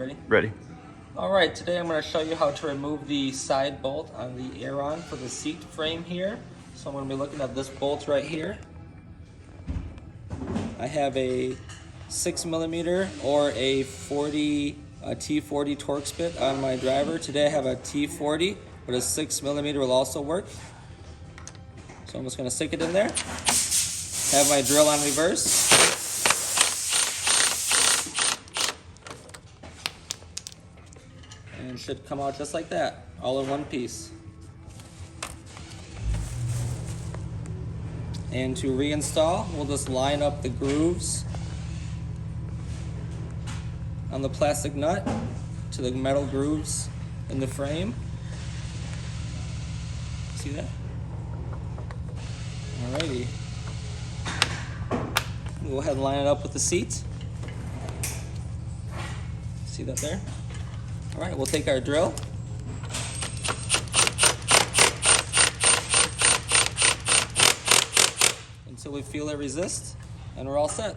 Ready? Ready. Alright, today I'm going to show you how to remove the side bolt on the Aeron for the seat frame here. So I'm going to be looking at this bolt right here. I have a 6mm or a T40 Torx bit on my driver. Today I have a T40, but a 6mm will also work. So I'm just going to stick it in there. Have my drill on reverse. And it should come out just like that, all in one piece. And to reinstall, we'll just line up the grooves on the plastic nut to the metal grooves in the frame. See that? Alrighty. We'll go ahead and line it up with the seat. See that there? Alright, we'll take our drill. Until we feel it resist, and we're all set.